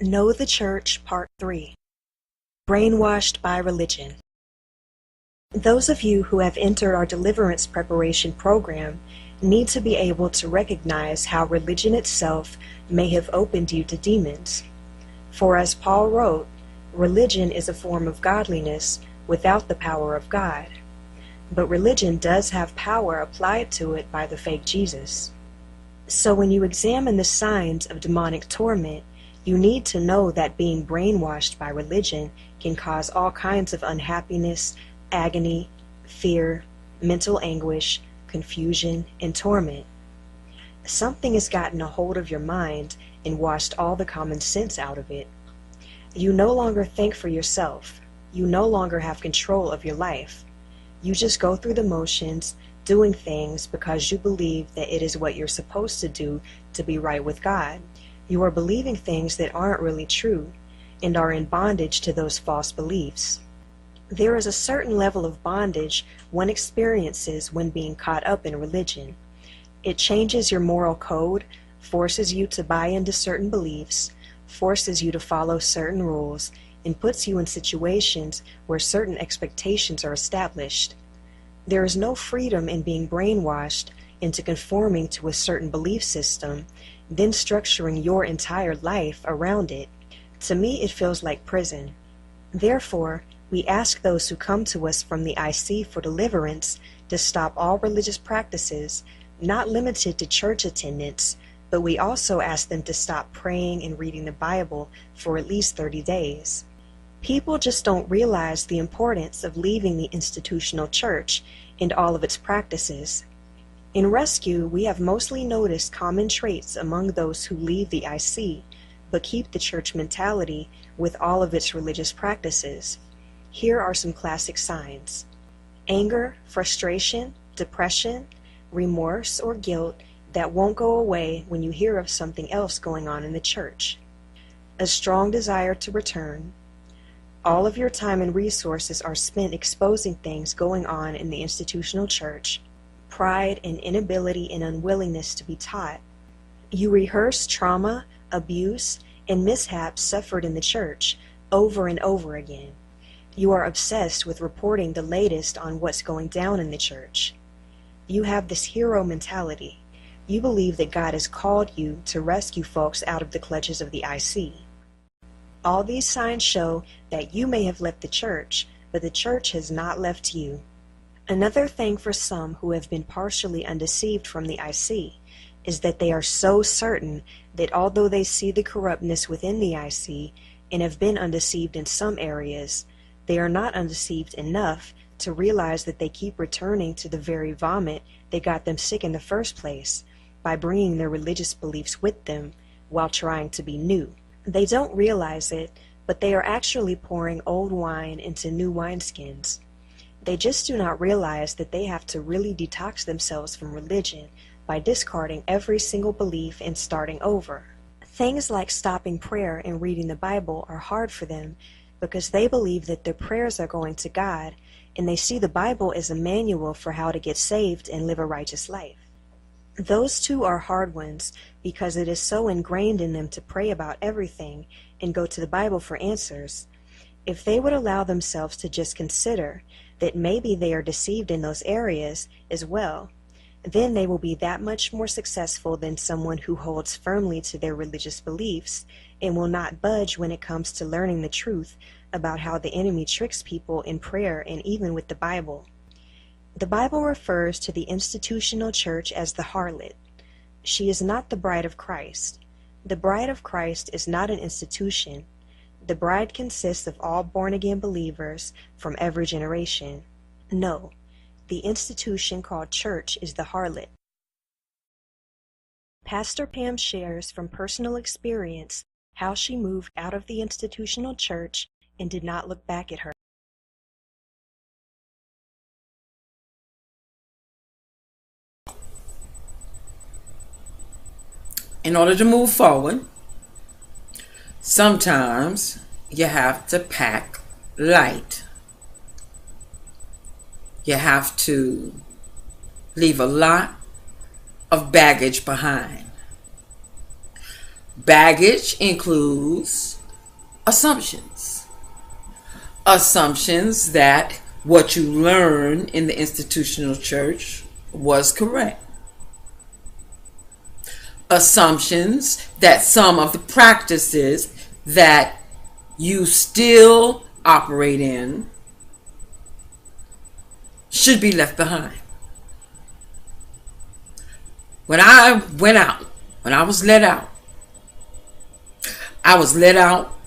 Know the Church, Part 3. Brainwashed by Religion. Those of you who have entered our deliverance preparation program need to be able to recognize how religion itself may have opened you to demons. For as Paul wrote, religion is a form of godliness without the power of God. But religion does have power applied to it by the fake Jesus. So when you examine the signs of demonic torment, you need to know that being brainwashed by religion can cause all kinds of unhappiness, agony, fear, mental anguish, confusion, and torment. Something has gotten a hold of your mind and washed all the common sense out of it. You no longer think for yourself. You no longer have control of your life. You just go through the motions, doing things because you believe that it is what you're supposed to do to be right with God. You are believing things that aren't really true and are in bondage to those false beliefs. There is a certain level of bondage one experiences when being caught up in religion. It changes your moral code, forces you to buy into certain beliefs, forces you to follow certain rules, and puts you in situations where certain expectations are established. There is no freedom in being brainwashed into conforming to a certain belief system, then structuring your entire life around it. To me, it feels like prison. Therefore, we ask those who come to us from the IC for deliverance to stop all religious practices, not limited to church attendance, but we also ask them to stop praying and reading the Bible for at least 30 days. People just don't realize the importance of leaving the institutional church and all of its practices. In rescue, we have mostly noticed common traits among those who leave the IC, but keep the church mentality with all of its religious practices. Here are some classic signs: anger, frustration, depression, remorse or guilt that won't go away when you hear of something else going on in the church. A strong desire to return. All of your time and resources are spent exposing things going on in the institutional church. Pride and inability and unwillingness to be taught. You rehearse trauma, abuse, and mishaps suffered in the church over and over again. You are obsessed with reporting the latest on what's going down in the church. You have this hero mentality. You believe that God has called you to rescue folks out of the clutches of the IC. All these signs show that you may have left the church, but the church has not left you. Another thing for some who have been partially undeceived from the IC is that they are so certain that although they see the corruptness within the IC and have been undeceived in some areas, they are not undeceived enough to realize that they keep returning to the very vomit that got them sick in the first place by bringing their religious beliefs with them while trying to be new. They don't realize it, but they are actually pouring old wine into new wineskins. They just do not realize that they have to really detox themselves from religion by discarding every single belief and starting over. Things like stopping prayer and reading the Bible are hard for them because they believe that their prayers are going to God, and they see the Bible as a manual for how to get saved and live a righteous life. Those two are hard ones because it is so ingrained in them to pray about everything and go to the Bible for answers. If they would allow themselves to just consider that maybe they are deceived in those areas as well, then they will be that much more successful than someone who holds firmly to their religious beliefs and will not budge when it comes to learning the truth about how the enemy tricks people in prayer and even with the Bible. The Bible refers to the institutional church as the harlot. She is not the bride of Christ. The bride of Christ is not an institution. The bride consists of all born-again believers from every generation. No, the institution called church is the harlot. Pastor Pam shares from personal experience how she moved out of the institutional church and did not look back at her. In order to move forward, sometimes you have to pack light. You have to leave a lot of baggage behind. Baggage includes assumptions. Assumptions that what you learn in the institutional church was correct. Assumptions that some of the practices that you still operate in should be left behind. When I went out, when I was let out, I was let out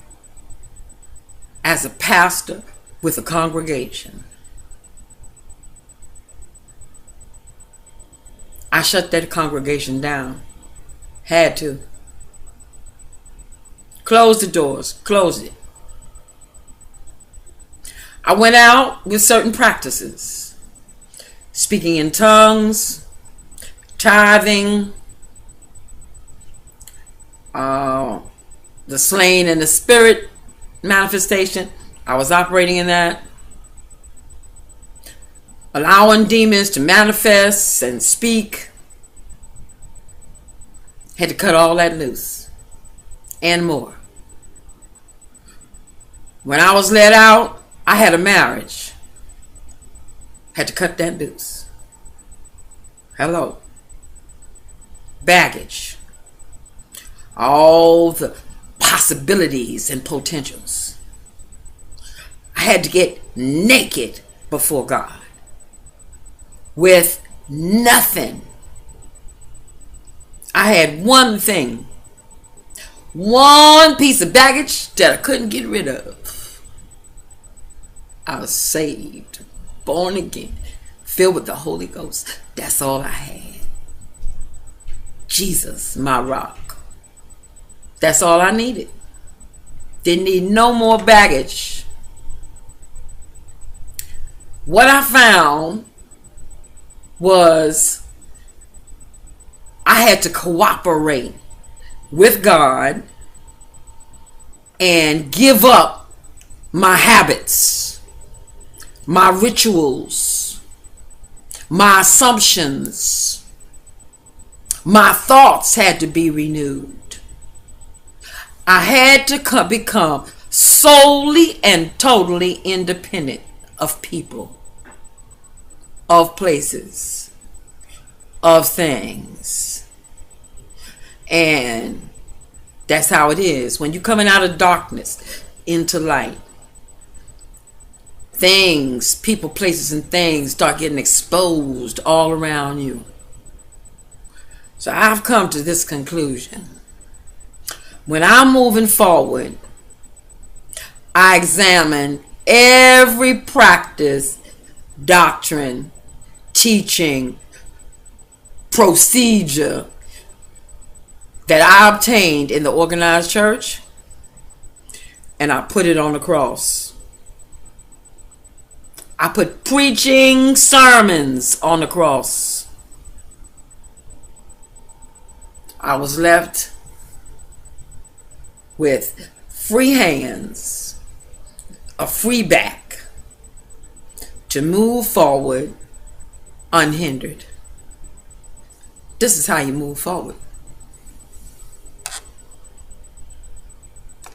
as a pastor with a congregation. I shut that congregation down. Had to. Close the doors. Close it. I went out with certain practices. Speaking in tongues, tithing, the slain in the spirit manifestation. I was operating in that. Allowing demons to manifest and speak. Had to cut all that loose. And more. When I was let out, I had a marriage. Had to cut that loose. Hello. Baggage. All the possibilities and potentials. I had to get naked before God. With nothing. I had one thing. One piece of baggage that I couldn't get rid of. I was saved, born again, filled with the Holy Ghost. That's all I had. Jesus, my rock. That's all I needed. Didn't need no more baggage. What I found was I had to cooperate with God and give up my habits, my rituals, my assumptions. My thoughts had to be renewed. I had to become solely and totally independent of people, of places, of things. And that's how it is. When you're coming out of darkness into light, things, people, places, and things start getting exposed all around you. So I've come to this conclusion. When I'm moving forward, I examine every practice, doctrine, teaching, procedure that I obtained in the organized church, and I put it on the cross. I put preaching sermons on the cross. I was left with free hands, a free back to move forward unhindered. This is how you move forward.